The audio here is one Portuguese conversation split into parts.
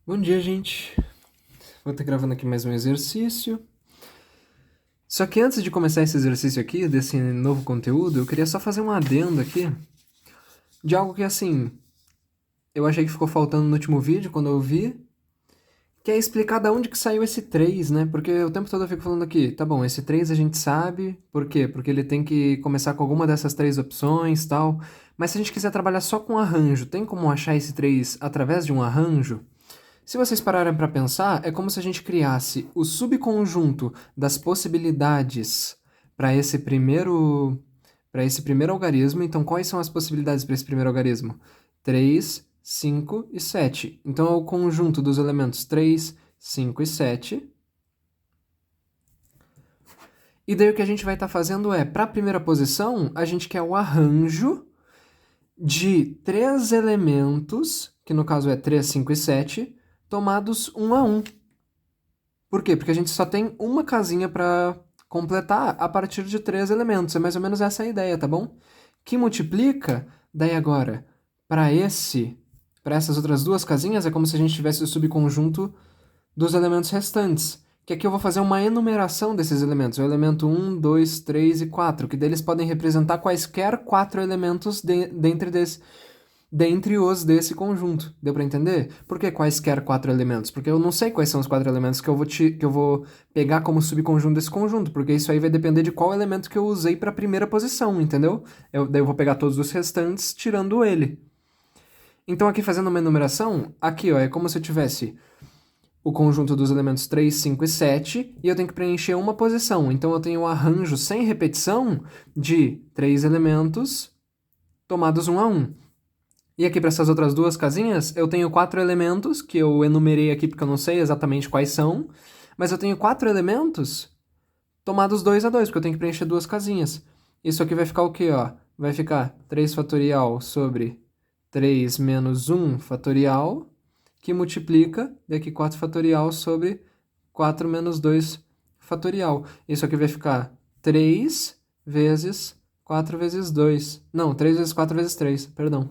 Bom dia, gente. Vou estar gravando aqui mais um exercício. Só que antes de começar esse exercício aqui, desse novo conteúdo, eu queria só fazer um adendo aqui de algo que, assim, eu achei que ficou faltando no último vídeo, quando eu vi, que é explicar da onde que saiu esse 3, né? Porque o tempo todo eu fico falando aqui, tá bom, esse 3 a gente sabe, por quê? Porque ele tem que começar com alguma dessas três opções, tal. Mas se a gente quiser trabalhar só com arranjo, tem como achar esse 3 através de um arranjo? Se vocês pararem para pensar, é como se a gente criasse o subconjunto das possibilidades para esse primeiro algarismo. Então, quais são as possibilidades para esse primeiro algarismo? 3, 5 e 7. Então, é o conjunto dos elementos 3, 5 e 7. E daí o que a gente vai estar fazendo é, para a primeira posição, a gente quer o arranjo de três elementos, que no caso é 3, 5 e 7, tomados um a um. Por quê? Porque a gente só tem uma casinha para completar a partir de três elementos. É mais ou menos essa a ideia, tá bom? Que multiplica, daí agora, para essas outras duas casinhas, é como se a gente tivesse o subconjunto dos elementos restantes. Que aqui eu vou fazer uma enumeração desses elementos. O elemento 1, 2, 3 e 4, que deles podem representar quaisquer quatro elementos dentre os desse conjunto. Deu para entender? Por que quaisquer quatro elementos? Porque eu não sei quais são os quatro elementos que eu vou pegar como subconjunto desse conjunto, porque isso aí vai depender de qual elemento que eu usei para a primeira posição, entendeu? Daí eu vou pegar todos os restantes, tirando ele. Então, aqui fazendo uma enumeração, aqui ó, é como se eu tivesse o conjunto dos elementos 3, 5 e 7, e eu tenho que preencher uma posição. Então, eu tenho um arranjo sem repetição de três elementos tomados um a um. E aqui para essas outras duas casinhas, eu tenho quatro elementos que eu enumerei aqui porque eu não sei exatamente quais são, mas eu tenho quatro elementos tomados 2 a 2 porque eu tenho que preencher duas casinhas. Isso aqui vai ficar o quê, ó? Vai ficar 3 fatorial sobre 3 menos 1 fatorial, que multiplica daqui 4 fatorial sobre 4 menos 2 fatorial. Isso aqui vai ficar 3 vezes 4 vezes 2. Não, 3 vezes 4 vezes 3, perdão,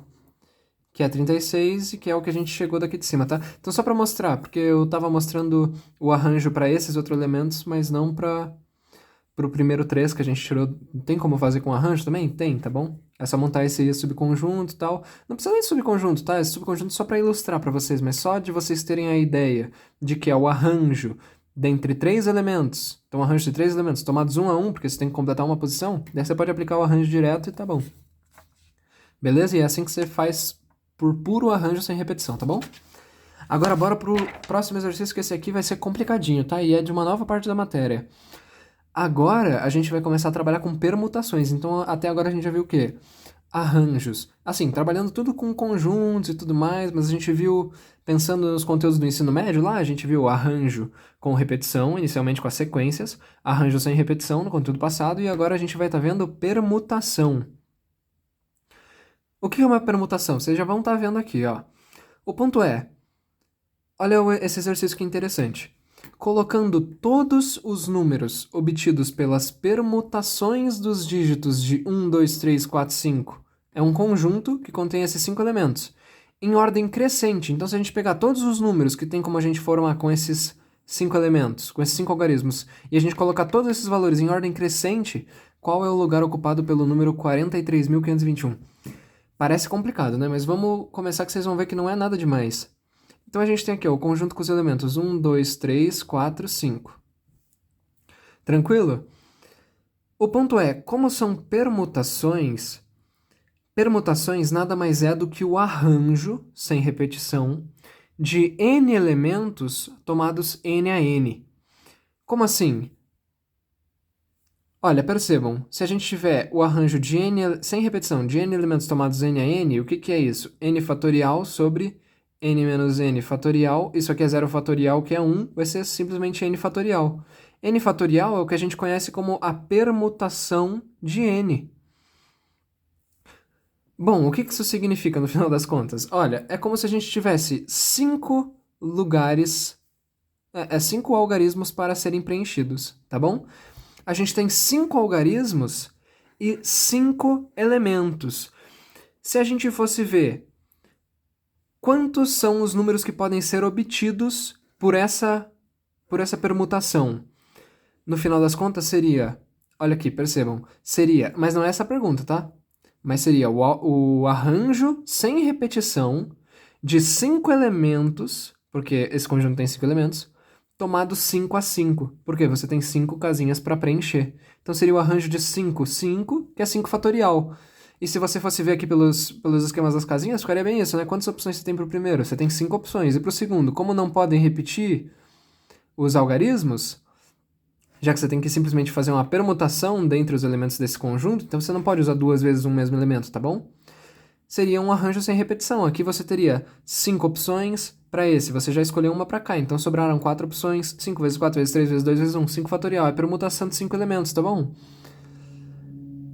que é 36 e que é o que a gente chegou daqui de cima, tá? Então só para mostrar, porque eu tava mostrando o arranjo para esses outros elementos, mas não para o primeiro 3 que a gente tirou. Tem como fazer com arranjo também? Tem, tá bom? É só montar esse subconjunto e tal. Não precisa nem de subconjunto, tá? Esse subconjunto é só para ilustrar para vocês, mas só de vocês terem a ideia de que é o arranjo dentre três elementos. Então, arranjo de três elementos tomados um a um, porque você tem que completar uma posição, daí você pode aplicar o arranjo direto e tá bom. Beleza? E é assim que você faz por puro arranjo sem repetição, tá bom? Agora bora pro próximo exercício, que esse aqui vai ser complicadinho, tá? E é de uma nova parte da matéria. Agora a gente vai começar a trabalhar com permutações. Então até agora a gente já viu o quê? Arranjos. Assim, trabalhando tudo com conjuntos e tudo mais, mas a gente viu, pensando nos conteúdos do ensino médio lá, a gente viu arranjo com repetição, inicialmente com as sequências, arranjo sem repetição no conteúdo passado, e agora a gente vai estar vendo permutação. O que é uma permutação? Vocês já vão estar vendo aqui, ó. O ponto é, olha esse exercício que interessante. Colocando todos os números obtidos pelas permutações dos dígitos de 1, 2, 3, 4, 5, é um conjunto que contém esses cinco elementos, em ordem crescente. Então, se a gente pegar todos os números que tem como a gente formar com esses cinco elementos, com esses cinco algarismos, e a gente colocar todos esses valores em ordem crescente, qual é o lugar ocupado pelo número 43.521? Parece complicado, né? Mas vamos começar que vocês vão ver que não é nada demais. Então a gente tem aqui ó, o conjunto com os elementos 1, 2, 3, 4, 5. Tranquilo? O ponto é, como são permutações, permutações nada mais é do que o arranjo, sem repetição, de n elementos tomados n a n. Como assim? Olha, percebam, se a gente tiver o arranjo de n, sem repetição, de n elementos tomados n a n, o que que é isso? N fatorial sobre n menos n fatorial, isso aqui é 0 fatorial, que é 1, vai ser simplesmente n fatorial. N fatorial é o que a gente conhece como a permutação de n. Bom, o que que isso significa no final das contas? Olha, é como se a gente tivesse 5 lugares, 5 algarismos para serem preenchidos, tá bom? A gente tem 5 algarismos e 5 elementos. Se a gente fosse ver quantos são os números que podem ser obtidos por essa permutação? No final das contas seria, olha aqui, percebam, seria, mas não é essa a pergunta, tá? Mas seria o arranjo sem repetição de 5 elementos, porque esse conjunto tem 5 elementos, tomado 5 a 5, porque você tem 5 casinhas para preencher. Então seria o arranjo de 5, 5, que é 5 fatorial. E se você fosse ver aqui pelos esquemas das casinhas, ficaria bem isso, né? Quantas opções você tem para o primeiro? Você tem 5 opções. E para o segundo, como não podem repetir os algarismos, já que você tem que simplesmente fazer uma permutação dentre os elementos desse conjunto, então você não pode usar 2 vezes um mesmo elemento, tá bom? Seria um arranjo sem repetição. Aqui você teria 5 opções para esse, você já escolheu uma para cá, então sobraram 4 opções, 5 vezes 4 vezes 3 vezes 2 vezes 1, 5 fatorial, é permutação de 5 elementos, tá bom?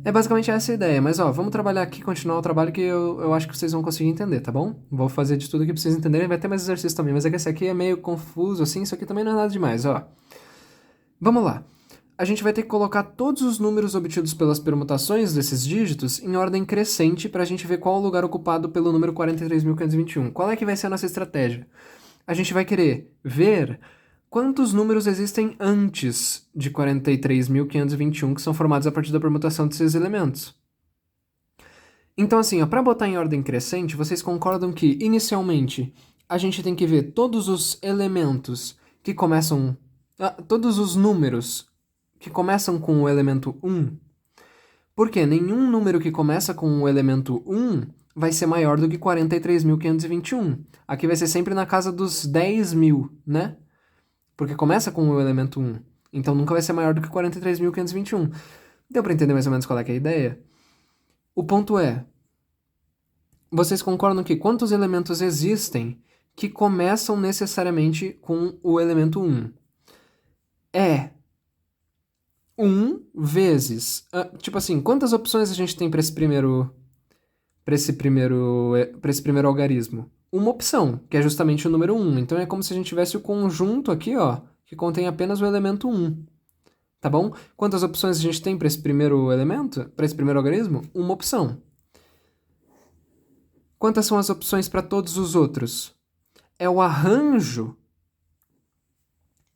É basicamente essa a ideia, mas ó, vamos trabalhar aqui, continuar o trabalho que eu acho que vocês vão conseguir entender, tá bom? Vou fazer de tudo aqui pra vocês entenderem, vai ter mais exercício também, mas é que esse aqui é meio confuso assim, isso aqui também não é nada demais, ó. Vamos lá. A gente vai ter que colocar todos os números obtidos pelas permutações desses dígitos em ordem crescente para a gente ver qual é o lugar ocupado pelo número 43.521. Qual é que vai ser a nossa estratégia? A gente vai querer ver quantos números existem antes de 43.521 que são formados a partir da permutação desses elementos. Então, assim, para botar em ordem crescente, vocês concordam que, inicialmente, a gente tem que ver todos os elementos que começam... todos os números que começam com o elemento 1, porque nenhum número que começa com o elemento 1 vai ser maior do que 43.521. Aqui vai ser sempre na casa dos 10.000, né? Porque começa com o elemento 1. Então nunca vai ser maior do que 43.521. Deu para entender mais ou menos qual é que é a ideia? O ponto é, vocês concordam que quantos elementos existem que começam necessariamente com o elemento 1? É 1 vezes... tipo assim, quantas opções a gente tem para esse primeiro algarismo? Uma opção, que é justamente o número 1. Então é como se a gente tivesse o conjunto aqui, ó, que contém apenas o elemento 1. Tá bom? Quantas opções a gente tem para esse primeiro elemento? Para esse primeiro algarismo? Uma opção. Quantas são as opções para todos os outros? É o arranjo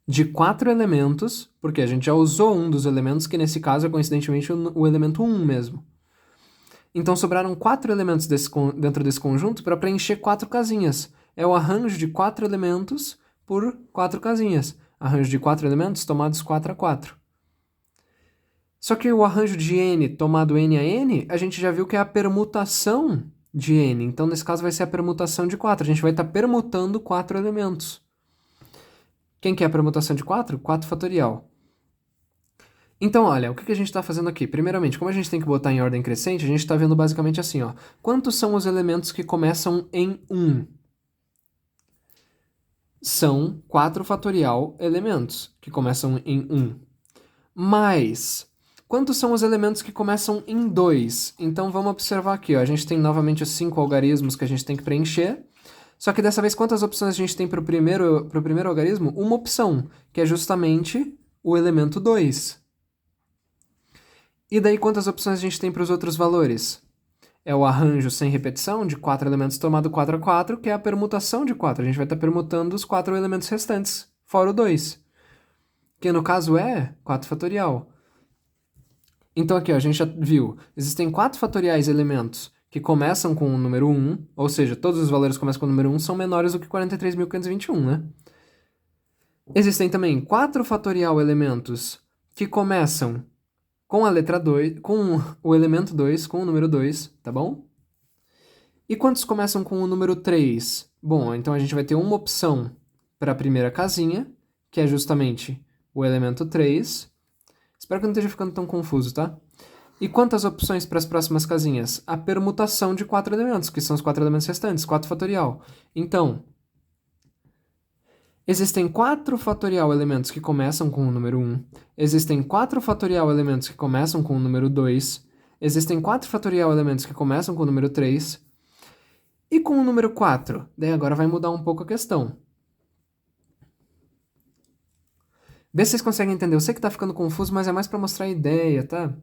de 4 elementos, porque a gente já usou um dos elementos, que nesse caso é coincidentemente o elemento 1 mesmo. Então sobraram 4 elementos dentro desse conjunto para preencher 4 casinhas. É o arranjo de 4 elementos por 4 casinhas. Arranjo de 4 elementos tomados 4 a 4. Só que o arranjo de n tomado n a n, a gente já viu que é a permutação de n. Então nesse caso vai ser a permutação de 4. A gente vai estar permutando 4 elementos. Quem que é a permutação de 4? 4 fatorial. Então, olha, o que a gente está fazendo aqui? Primeiramente, como a gente tem que botar em ordem crescente, a gente está vendo basicamente assim, ó. Quantos são os elementos que começam em 1? São 4 fatorial elementos que começam em 1. Mais, quantos são os elementos que começam em 2? Então, vamos observar aqui, ó. A gente tem novamente os 5 algarismos que a gente tem que preencher. Só que dessa vez, quantas opções a gente tem para o primeiro algarismo? Uma opção, que é justamente o elemento 2. E daí, quantas opções a gente tem para os outros valores? É o arranjo sem repetição de 4 elementos tomado 4 a 4, que é a permutação de 4. A gente vai estar permutando os 4 elementos restantes, fora o 2. Que no caso é 4 fatorial. Então aqui, ó, a gente já viu, existem 4 fatoriais elementos que começam com o número 1, ou seja, todos os valores que começam com o número 1 são menores do que 43.521, né? Existem também 4 fatorial elementos que começam com a letra 2, com o elemento 2, com o número 2, tá bom? E quantos começam com o número 3? Bom, então a gente vai ter uma opção para a primeira casinha, que é justamente o elemento 3. Espero que não esteja ficando tão confuso, tá? E quantas opções para as próximas casinhas? A permutação de 4 elementos, que são os 4 elementos restantes, 4 fatorial. Então, existem 4 fatorial elementos que começam com o número 1, existem 4 fatorial elementos que começam com o número 2, existem 4 fatorial elementos que começam com o número 3, e com o número 4? Daí agora vai mudar um pouco a questão. Vê se vocês conseguem entender. Eu sei que tá ficando confuso, mas é mais para mostrar a ideia, tá?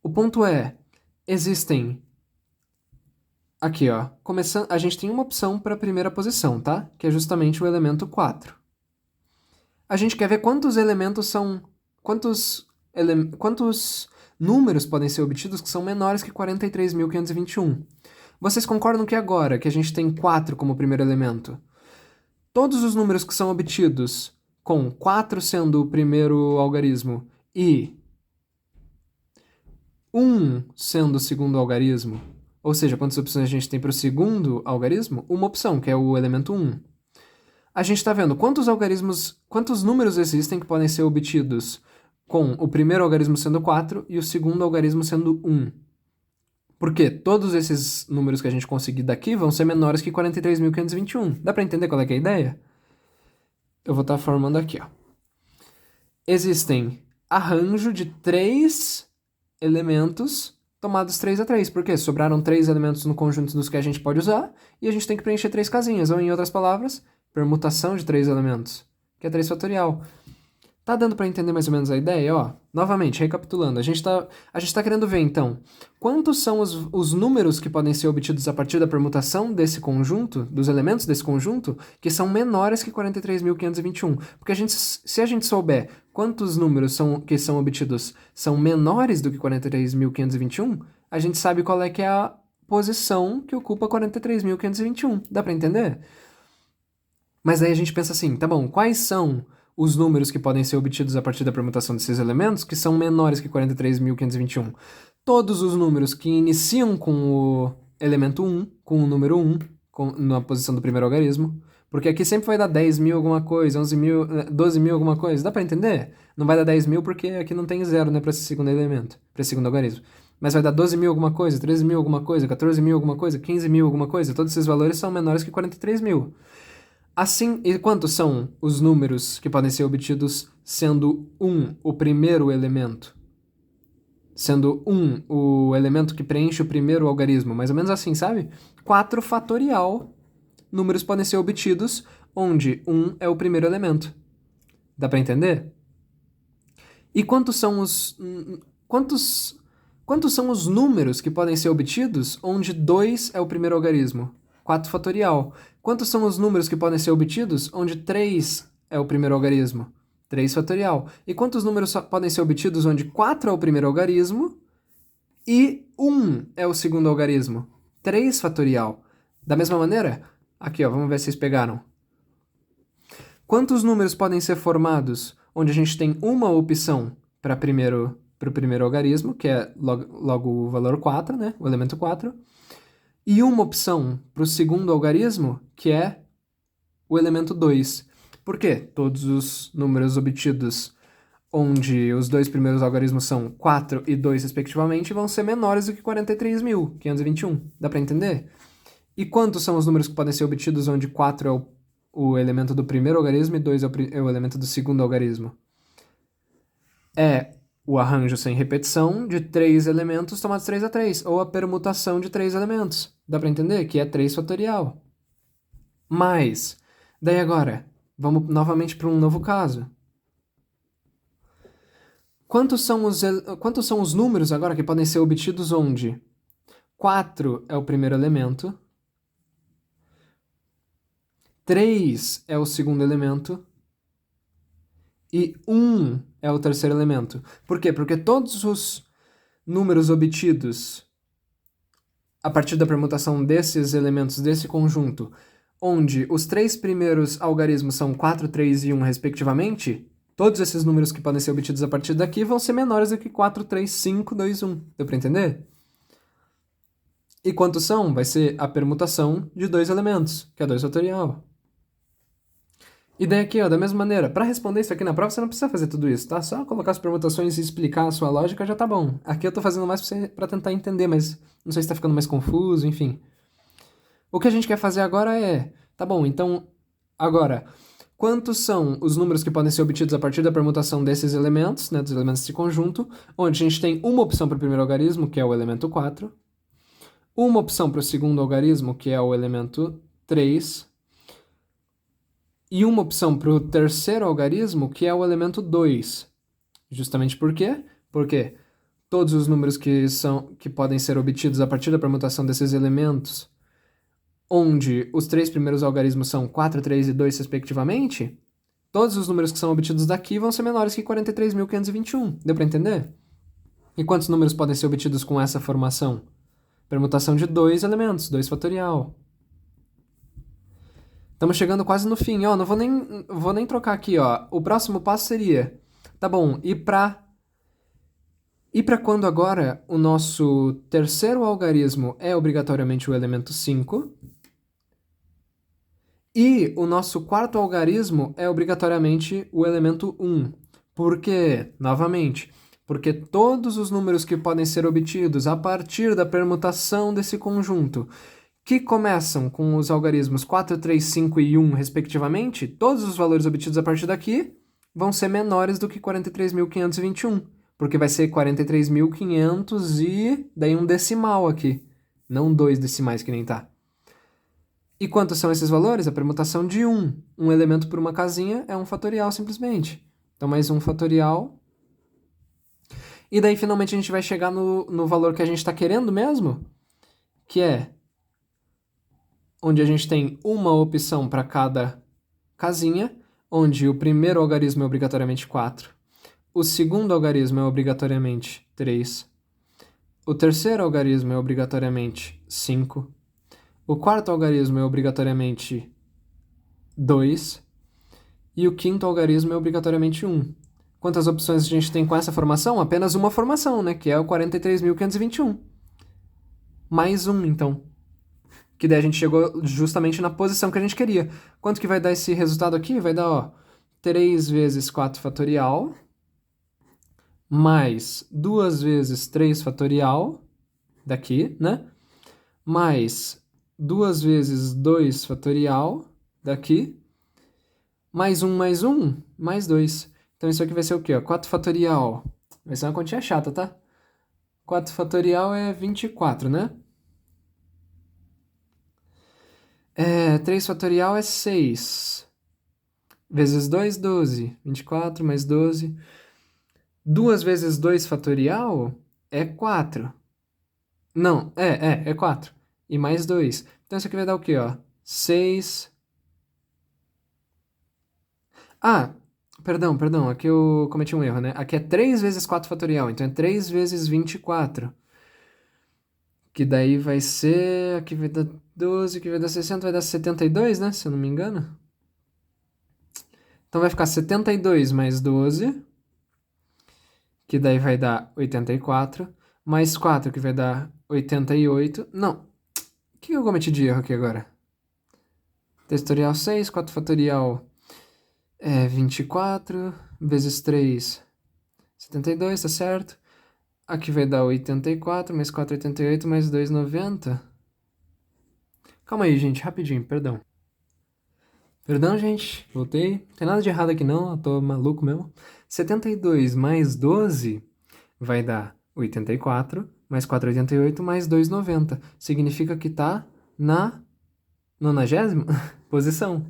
O ponto é, existem Aqui, ó, começando, a gente tem uma opção para a primeira posição, tá? Que é justamente o elemento 4. A gente quer ver quantos elementos são... Quantos números podem ser obtidos que são menores que 43.521. Vocês concordam que agora, que a gente tem 4 como primeiro elemento, todos os números que são obtidos com 4 sendo o primeiro algarismo e 1 sendo o segundo algarismo, ou seja, quantas opções a gente tem para o segundo algarismo? Uma opção, que é o elemento 1. A gente está vendo quantos números existem que podem ser obtidos com o primeiro algarismo sendo 4 e o segundo algarismo sendo 1. Porque todos esses números que a gente conseguir daqui vão ser menores que 43.521. Dá para entender qual é, que é a ideia? Eu vou estar formando aqui, ó. Existem arranjo de 3 elementos tomados 3 a 3. Por quê? Sobraram 3 elementos no conjunto dos que a gente pode usar e a gente tem que preencher 3 casinhas. Ou, em outras palavras, permutação de 3 elementos, que é 3 fatorial. Tá dando para entender mais ou menos a ideia? Ó, novamente, recapitulando, a gente tá querendo ver, então, quantos são os números que podem ser obtidos a partir da permutação desse conjunto, dos elementos desse conjunto, que são menores que 43.521. Porque se a gente souber quantos números que são obtidos são menores do que 43.521, a gente sabe qual é que é a posição que ocupa 43.521. Dá para entender? Mas aí a gente pensa assim, tá bom, quais são os números que podem ser obtidos a partir da permutação desses elementos que são menores que 43.521? Todos os números que iniciam com o elemento 1, com o número 1, na posição do primeiro algarismo, porque aqui sempre vai dar 10.000 alguma coisa, 11.000, 12.000 alguma coisa, dá pra entender? Não vai dar 10.000 porque aqui não tem zero, né, pra esse segundo elemento, pra esse segundo algarismo. Mas vai dar 12.000 alguma coisa, 13.000 alguma coisa, 14.000 alguma coisa, 15.000 alguma coisa, todos esses valores são menores que 43.000. Assim, e quantos são os números que podem ser obtidos sendo 1 o primeiro elemento? Sendo 1 o elemento que preenche o primeiro algarismo, mais ou menos assim, sabe? 4 fatorial números podem ser obtidos onde 1 é o primeiro elemento. Dá para entender? E quantos são os números que podem ser obtidos onde 2 é o primeiro algarismo? 4 fatorial. Quantos são os números que podem ser obtidos onde 3 é o primeiro algarismo? 3 fatorial. E quantos números podem ser obtidos onde 4 é o primeiro algarismo e 1 é o segundo algarismo? 3 fatorial. Da mesma maneira, aqui ó, vamos ver se vocês pegaram. Quantos números podem ser formados onde a gente tem uma opção para o primeiro algarismo, que é logo o valor 4, né? O elemento 4. E uma opção para o segundo algarismo, que é o elemento 2. Por quê? Todos os números obtidos onde os dois primeiros algarismos são 4 e 2, respectivamente, vão ser menores do que 43.521. Dá para entender? E quantos são os números que podem ser obtidos onde 4 é o elemento do primeiro algarismo e 2 é o elemento do segundo algarismo? É o arranjo sem repetição de 3 elementos tomados 3 a 3, ou a permutação de 3 elementos. Dá para entender? Que é 3 fatorial. Mas, daí agora, vamos novamente para um novo caso. Quantos são os números agora que podem ser obtidos onde 4 é o primeiro elemento, 3 é o segundo elemento e 1 é o terceiro elemento? Por quê? Porque todos os números obtidos a partir da permutação desses elementos desse conjunto, onde os 3 primeiros algarismos são 4, 3 e 1 respectivamente, todos esses números que podem ser obtidos a partir daqui vão ser menores do que 4, 3, 5, 2, 1. Deu para entender? E quantos são? Vai ser a permutação de 2 elementos, que é 2 fatorial. E daí aqui, ó, da mesma maneira, para responder isso aqui na prova, você não precisa fazer tudo isso, tá? Só colocar as permutações e explicar a sua lógica já tá bom. Aqui eu tô fazendo mais para tentar entender, mas não sei se tá ficando mais confuso, enfim. O que a gente quer fazer agora é, tá bom, então, agora, quantos são os números que podem ser obtidos a partir da permutação desses elementos, né, dos elementos desse conjunto, onde a gente tem uma opção para o primeiro algarismo, que é o elemento 4, uma opção para o segundo algarismo, que é o elemento 3, e uma opção para o terceiro algarismo, que é o elemento 2. Justamente por quê? Porque todos os números que podem ser obtidos a partir da permutação desses elementos, onde os três primeiros algarismos são 4, 3 e 2 respectivamente, todos os números que são obtidos daqui vão ser menores que 43.521. Deu para entender? E quantos números podem ser obtidos com essa formação? Permutação de 2 elementos, 2 fatorial. Estamos chegando quase no fim. Ó, não vou nem trocar aqui, ó. O próximo passo seria, tá bom, e para quando agora o nosso terceiro algarismo é obrigatoriamente o elemento 5 e o nosso quarto algarismo é obrigatoriamente o elemento 1. Por quê? Novamente, porque todos os números que podem ser obtidos a partir da permutação desse conjunto, que começam com os algarismos 4, 3, 5 e 1, respectivamente, todos os valores obtidos a partir daqui vão ser menores do que 43.521, porque vai ser 43.500 e daí um decimal aqui, não 2 decimais que nem tá. E quantos são esses valores? A permutação de 1. Um elemento por uma casinha é um fatorial, simplesmente. Então, mais um fatorial. E daí, finalmente, a gente vai chegar no valor que a gente está querendo mesmo, que é onde a gente tem uma opção para cada casinha, onde o primeiro algarismo é obrigatoriamente 4, o segundo algarismo é obrigatoriamente 3, o terceiro algarismo é obrigatoriamente 5, o quarto algarismo é obrigatoriamente 2 e o quinto algarismo é obrigatoriamente 1. Quantas opções a gente tem com essa formação? Apenas uma formação, né? Que é o 43.521. Mais um, então. Que daí a gente chegou justamente na posição que a gente queria. Quanto que vai dar esse resultado aqui? Vai dar, ó, 3 vezes 4 fatorial, mais 2 vezes 3 fatorial, daqui, né? Mais 2 vezes 2 fatorial, daqui, mais 1 mais 2. Então isso aqui vai ser o quê? Ó? 4 fatorial. Vai ser uma continha chata, tá? 4 fatorial é 24, né? 3 fatorial é 6. Vezes 2, 12. 24 mais 12. 2 vezes 2 fatorial é 4. Não, é 4. E mais 2. Então isso aqui vai dar o quê, ó? 6. Ah, perdão, aqui eu cometi um erro, né? Aqui é 3 vezes 4 fatorial, então é 3 vezes 24. Que daí vai ser... Aqui vai dar 12, aqui vai dar 60, vai dar 72, né? Se eu não me engano. Então vai ficar 72 mais 12, que daí vai dar 84, mais 4, que vai dar 88. Não, o que eu cometi de erro aqui agora? Fatorial 6, 4 fatorial é 24, vezes 3, 72, tá certo? Aqui vai dar 84, mais 4, 88, mais 2, 90. Calma aí, gente, rapidinho, perdão. Perdão, gente, voltei. Não tem nada de errado aqui não, eu tô maluco mesmo. 72 mais 12 vai dar 84, mais 4, 88, mais 2, 90. Significa que tá na 90ª posição.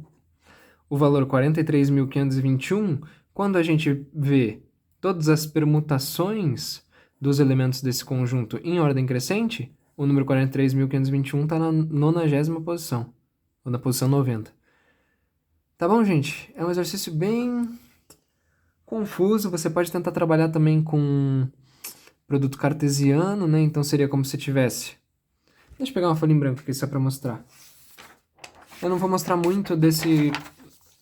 O valor 43.521, quando a gente vê todas as permutações dos elementos desse conjunto em ordem crescente, o número 43.521 está na 90ª posição, ou na posição 90. Tá bom, gente? É um exercício bem confuso. Você pode tentar trabalhar também com produto cartesiano, né? Então seria como se tivesse... Deixa eu pegar uma folha em branco aqui só para mostrar. Eu não vou mostrar muito desse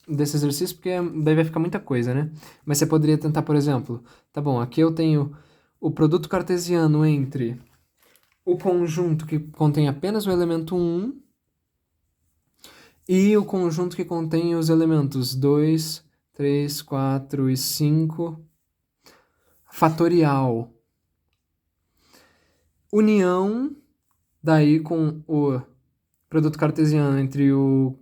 exercício, porque daí vai ficar muita coisa, né? Mas você poderia tentar, por exemplo, tá bom, aqui eu tenho o produto cartesiano entre o conjunto que contém apenas o elemento 1 e o conjunto que contém os elementos 2, 3, 4 e 5, fatorial. União, daí com o produto cartesiano entre o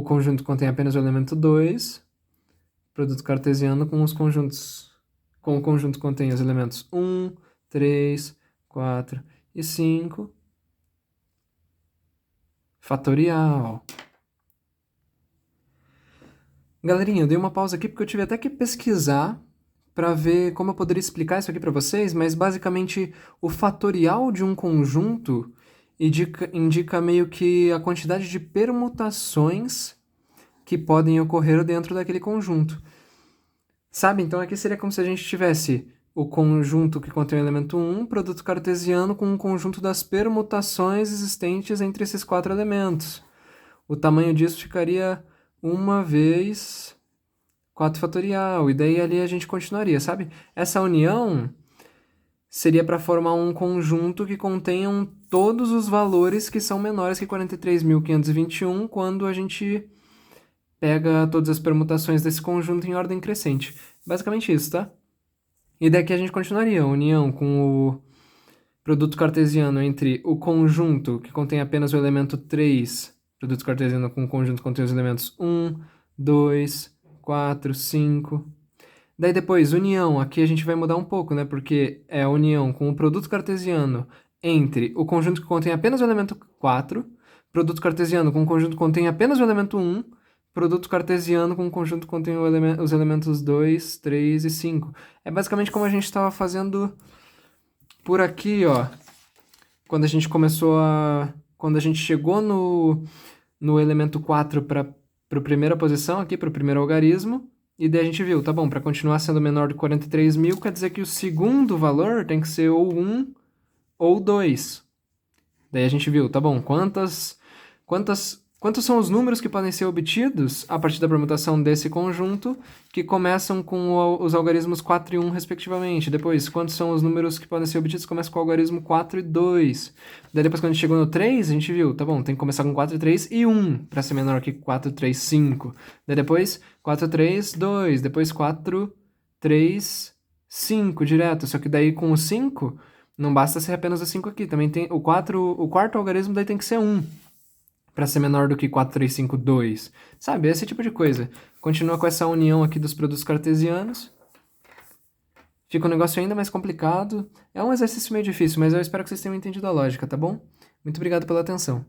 conjunto que contém apenas o elemento 2, produto cartesiano com os conjuntos, com o conjunto que contém os elementos 1, 3, 4 e 5, fatorial. Galerinha, eu dei uma pausa aqui porque eu tive até que pesquisar para ver como eu poderia explicar isso aqui para vocês, mas basicamente o fatorial de um conjunto indica meio que a quantidade de permutações que podem ocorrer dentro daquele conjunto. Sabe? Então aqui seria como se a gente tivesse o conjunto que contém o elemento 1, produto cartesiano com um conjunto das permutações existentes entre esses 4 elementos. O tamanho disso ficaria 1 vezes 4 fatorial, e daí ali a gente continuaria, sabe? Essa união seria para formar um conjunto que contenham todos os valores que são menores que 43.521 quando a gente pega todas as permutações desse conjunto em ordem crescente. Basicamente isso, tá? E daqui a gente continuaria a união com o produto cartesiano entre o conjunto que contém apenas o elemento 3, produto cartesiano com o conjunto que contém os elementos 1, 2, 4, 5. Daí depois, união, aqui a gente vai mudar um pouco, né? Porque é a união com o produto cartesiano entre o conjunto que contém apenas o elemento 4, produto cartesiano com o conjunto que contém apenas o elemento 1, produto cartesiano com o conjunto que contém os elementos 2, 3 e 5. É basicamente como a gente estava fazendo por aqui, ó. Quando a gente começou a... Quando a gente chegou no elemento 4 para a primeira posição aqui, para o primeiro algarismo, e daí a gente viu, tá bom, para continuar sendo menor de 43.000, quer dizer que o segundo valor tem que ser ou 1 ou 2. Daí a gente viu, tá bom, quantos são os números que podem ser obtidos a partir da permutação desse conjunto, que começam com os algarismos 4 e 1, respectivamente. Depois, quantos são os números que podem ser obtidos que começam com o algarismo 4 e 2. Daí depois, quando a gente chegou no 3, a gente viu, tá bom, tem que começar com 4 e 3 e 1, para ser menor que 4, 3, 5. Daí depois, 4, 3, 2. Depois, 4, 3, 5, direto. Só que daí com o 5, não basta ser apenas o 5 aqui. Também tem o quarto algarismo daí tem que ser 1. Para ser menor do que 4, 3, 5, 2. Sabe, esse tipo de coisa. Continua com essa união aqui dos produtos cartesianos. Fica um negócio ainda mais complicado. É um exercício meio difícil, mas eu espero que vocês tenham entendido a lógica, tá bom? Muito obrigado pela atenção.